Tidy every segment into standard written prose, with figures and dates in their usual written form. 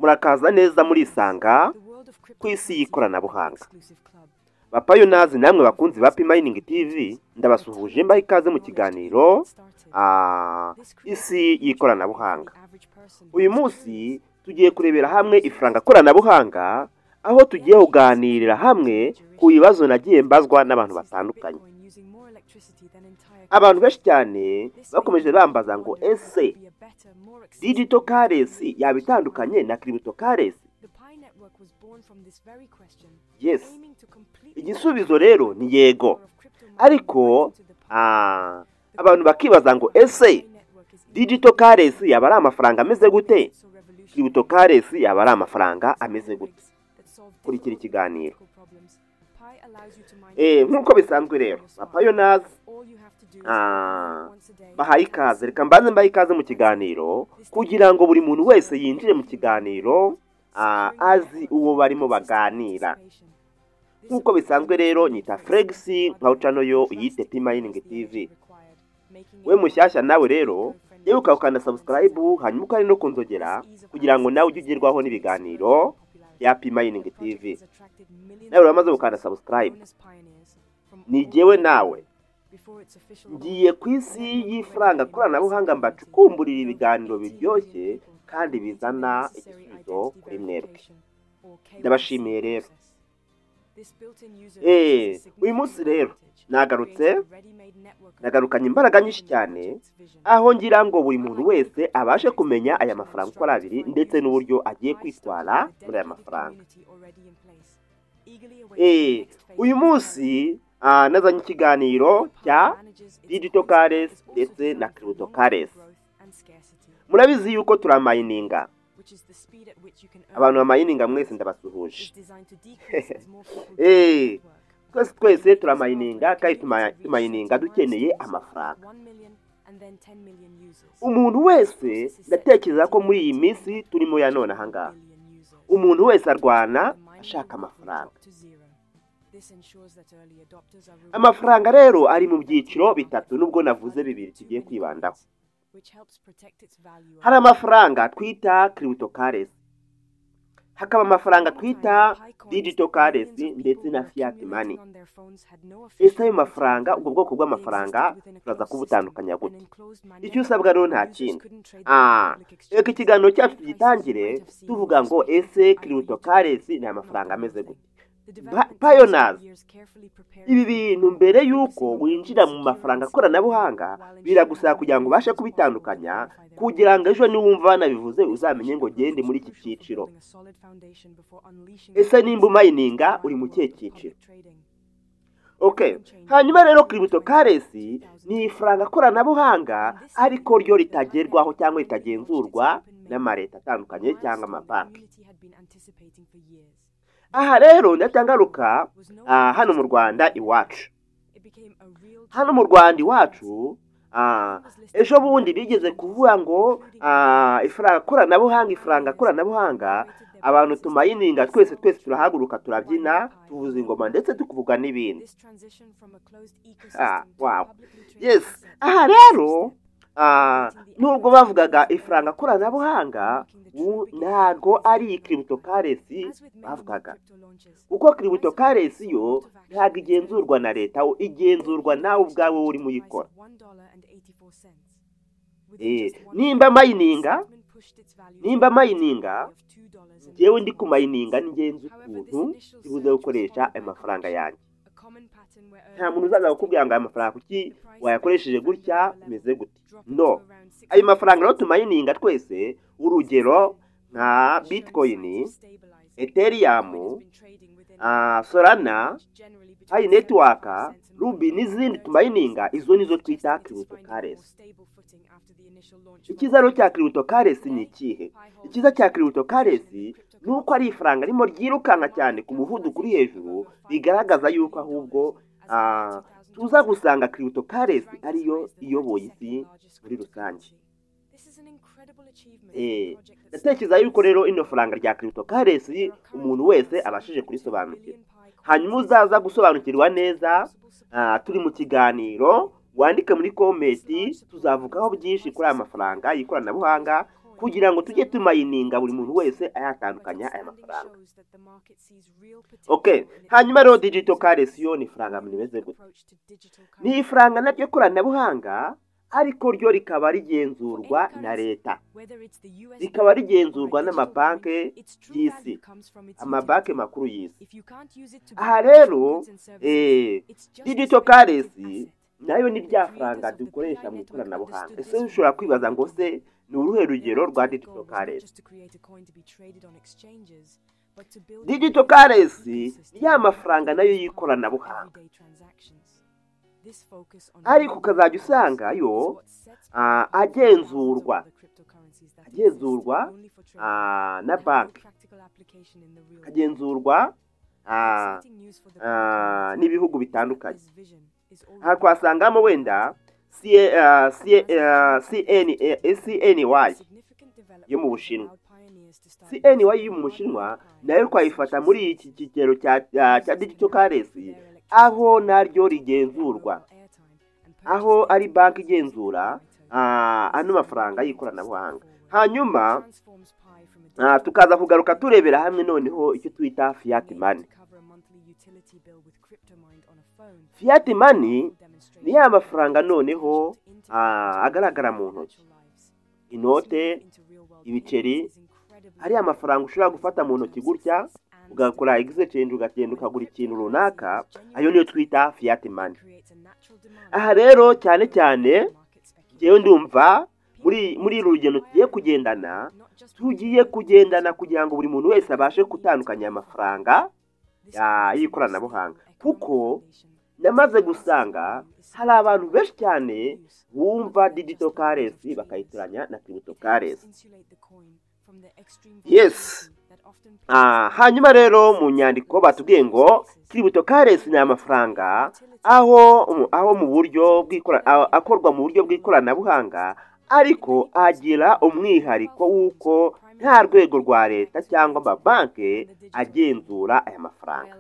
murakaza neza murisanga ku isi y'ikoranabuhanga. Bapayonazi namwe bakunzi ba P-Mining TV ndabasuhuje mbaha ikaze mu kiganiro isi y'ikoranabuhanga. Uyu munsi tugiye kurebera hamwe ifaranga koranabuhanga, aho tugiye kuganirira hamwe ku bibazo nagiye mbazwa n'abantu batandukanye. Abantu benshi cyane bakomeje bambaza ngo ese digital currency yabitandukanye na cryptocurrency? Yes. Igisubizo rero ni yego. Ariko abantu bakibaza ngo ese digital currency yaba ari amafaranga ameze gute? Cryptocurrency yaba ari amafaranga ameze gute? Kurikira ikiganiro. Nk'uko bisanzwe rero, Bapayonazi bahaye ikaze. Reka mbanze mbahe ikaze mu kiganiro kugira ngo buri muntu wese yinjire mu kiganiro azi uwo barimo baganira. Nk'uko bisanzwe rero nyita Flex, nka channel yo yite P-Mining TV. We mushyashya nawe rero yewe ukanda subscribe, hanyuma ukari no kunzogera kugira ngo nawe ujye ugerwaho n'ibiganiro ya P-Mining TV. Nawe uramaze gukanda subscribe, ni jewe nawe ngiye ku isi y'ifaranga koranabuhanga mbacukumburira ibiganiro biryoshye kandi bizana igisubizo kuri mwebwe. Ndabashimiye rero. Uyu munsi rero nagarukanye imbaraga nyinshi cyane, aho ngira ngo buri muntu wese abashe kumenya aya mafaranga uko ari abiri ndetse n'uburyo agiye kwitwara muri aya mafaranga. Uyu munsi nazanye ikiganiro cya digital currency ndetse na cryptocurrency. Murabizi yuko turamayininga. Abantu bamayininga mwese ndabasuhuje. Twese turamayininga kandi tumayininga dukeneye amafaranga. Umuntu wese ndatekereza ko muri iyi minsi turimo ya none ahangaha, umuntu wese arwana ashaka amafaranga. Amafaranga rero ari mu byiciro bitatu, nubwo navuze bibiri tugiye kwibandaho. Hari amafaranga twita cryptocurrency, hakaba amafaranga twita digital currency ndetse na fiat money. Ese ayo mafaranga, ubwo bwoko bw'amafaranga turaza kubutandukanya gute? Icyo usabwa rero nta kindi. Reka ikiganiro cyacu tugitangire tuvuga ngo ese cryptocurrency ni amafaranga ameze gute? Bapayonazi, ibi bintu mbere yuko winjira mu mafaranga koranabuhanga biragusaba kugira ngo ubashe kubitandukanya, kugira ngo ejo niwumva nabivuze uzamenye ngo gende muri iki cyiciro. Ese nimba umayininga uri mu kihe cyiciro? Hanyuma rero cryptocurrency ni ifaranga koranabuhanga ariko ryo ritagerwaho cyangwa ritagenzurwa n'amareta atandukanye cyangwa amabanki. Aha rero ndatangaruka hano mu Rwanda iwacu. Hano mu Rwanda iwacu ejo bundi bigeze kuvuga ngo ifaranga koranabuhanga abantu tumayininga twese turahaguruka turabyina tuvuza ingoma ndetse tukuvuga n'ibindi. Yes. Aha rero nubwo bavugaga ifaranga koranabuhanga ntago ari cryptocurrency bavugaga, kuko cryptocurrency yo ntago igenzurwa na leta, igenzurwa nawe ubwawe uri muyikora. Nimba mayininga jewe ndi kumayininga n'ingenzi ukuntu ibuze gukoresha amafaranga yanjye. Nta muntu uzaza kukubwira ngo aya mafaranga kuki wayakoresheje gutya bimeze gute. No, ayo mafaranga rero tumayininga twese, urugero nka Bitcoin, Ethereum, Solana, Pi Network, Ruby n'izindi tumayininga, izo nizo twita cryptocurrency. Ikiza rero cya cryptocurrency ni ikihe? Ikiza cya cryptocurrency nuko ari ifaranga rimo ryirukanka cyane ku muvuduko uri hejuru, bigaragaza yuko ahubwo tuza gusanga cryptocurrency ariyo iyoboye isi muri rusange. Ndatekereza yuko rero ino faranga rya cryptocurrency umuntu wese abashije kurisobanukira. Hanyuma uzaza gusobanukirwa neza turi mu kiganiro, wandike muri comment, tuzavugaho byinshi kuri aya mafaranga y'ikoranabuhanga kugira ngo tujye tumayininga buri muntu wese ayatandukanya aya mafaranga. Okay, hanyuma rero digital currency yo ni faranga rimeze gute? Ni ifaranga naryo koranabuhanga ariko ryo rikaba rigenzurwa na leta, rikaba rigenzurwa n'amabanki y'isi, amabanki makuru y'isi. Aha rero digital currency nayo ni rya faranga dukoresha mu ikoranabuhanga. Ese ushobora kwibaza ngo se ni uruhe rugero rwa digital currency? Digital currency ni ya mafaranga nayo y'ikoranabuhanga, ariko ukazajya usanga yo agenzurwa na banki, agenzurwa n'ibihugu bitandukanye. Aha twasangamo wenda CNY yo mu Bushinwa. CNY yo mu Bushinwa nayo twayifata muri iki kigero cya digital currency, aho naryo rigenzurwa, aho ari banki igenzura ano mafaranga y'ikoranabuhanga. Hanyuma tukaza kugaruka turebera hamwe noneho icyo twita fiat money. Fiat money ni ya mafaranga noneho agaragara mu ntoki, inote, ibiceri. Hari amafaranga ushobora gufata mu ntoki gutya ugakora exchange, ugagenda ukagura ikintu runaka, ayo niyo twita fiat money. Aha rero cyane cyane jewe ndumva muri rugendo tugiye kugendana kugira ngo buri muntu wese abashe gutandukanya amafaranga y'ikoranabuhanga, kuko namaze gusanga hari abantu benshi cyane bumva digital currency bakayitiranya na crypto currency. Yes. Hanyuma rero mu nyandiko batubwiye ngo crypto currency ni amafaranga aho mu buryo akorwa mu buryo bw'ikoranabuhanga, ariko agira umwihariko w'uko nta rwego rwa leta cyangwa amabanki agenzura aya mafaranga.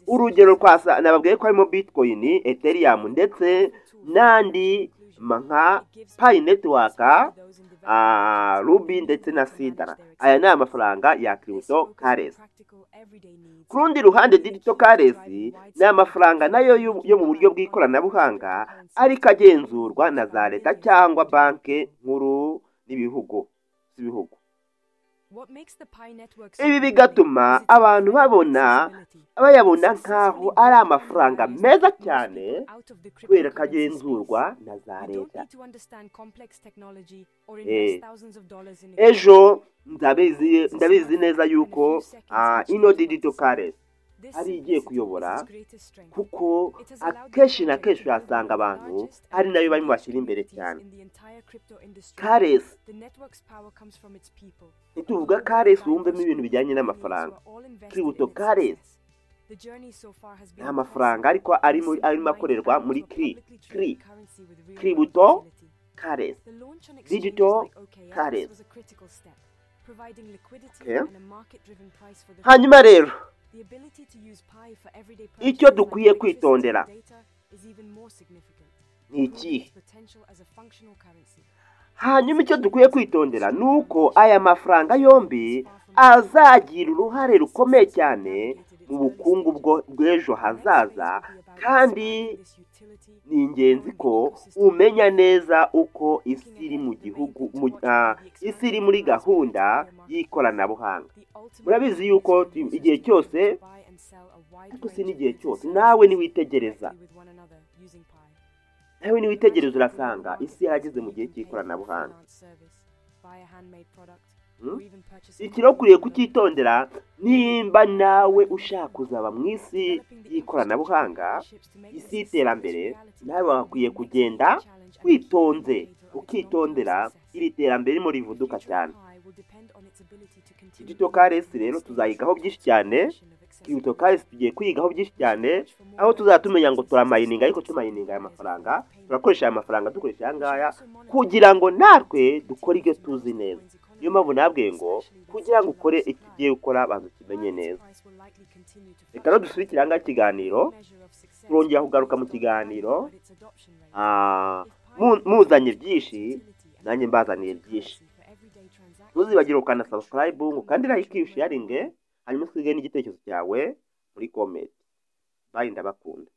Urugero nababwiye ko harimo Bitcoin, Ethereum ndetse n'andi nka Pi Network, Ruby ndetse na Sidra. Aya ni amafaranga ya crypto currency. Ku rundi ruhande digital currency ni amafaranga nayo yo mu buryo bw'ikoranabuhanga, ariko agenzurwa na za leta cyangwa banki nkuru n'ibihugu. Ibi bigatuma abantu bayabona nk'aho ari amafaranga meza cyane kubera ko agenzurwa na za leta. Ejo ndabizi neza yuko ino digital currency ari igiye kuyobora, kuko akenshi na kenshi urasanga abantu ari nayo barimo bashyira imbere cyane. Currency, nituvuga currency wumvemo ibintu bijyanye n'amafaranga. Crypto currency ni amafaranga ariko arimo akorerwa muri crypto currency, digital currency. Okay. Hanyuma rero icyo dukwiye kwitondera ni iki? Hanyuma icyo dukwiye kwitondera ni uko aya mafaranga yombi azagira uruhare rukomeye cyane mu bukungu bw'ejo hazaza, kandi ni ingenzi ko umenya neza uko isi iri mu gihugu, isi iri muri gahunda y'ikoranabuhanga. Murabizi yuko igihe cyose, ariko si n'igihe cyose, nawe niwitegereza urasanga isi yarageze mu gihe cy'ikoranabuhanga. Ikiro kuriye kukitondera, nimba nawe ushaka kuzaba mu isi y'ikoranabuhanga, isi y'iterambere, nawe wakwiye kugenda witonze, ukitondera iri terambere ririmo rivuduka cyane. Digital currency rero tuzayigaho byinshi cyane, crypto currency tugiye kwigaho byinshi cyane, aho tuzatumenya ngo turamayininga, ariko tumayininga aya mafaranga, turakoresha aya mafaranga dukoresha aya ngaya kugira ngo natwe dukore ibyo tuzi neza. Niyo mpamvu nabwiye ngo kugira ngo ukore icyo ugiye gukora abantu kimenye neza. Reka no dusubikire aha ikiganiro, turongera kugaruka mu kiganiro muzanye byinshi, nanjye mbazaniye byinshi. ntuzibagire ukanda subscribe ngo kandi like sharing hanyuma twige n'igitekerezo cyawe muri comment. Bye, ndabakunda.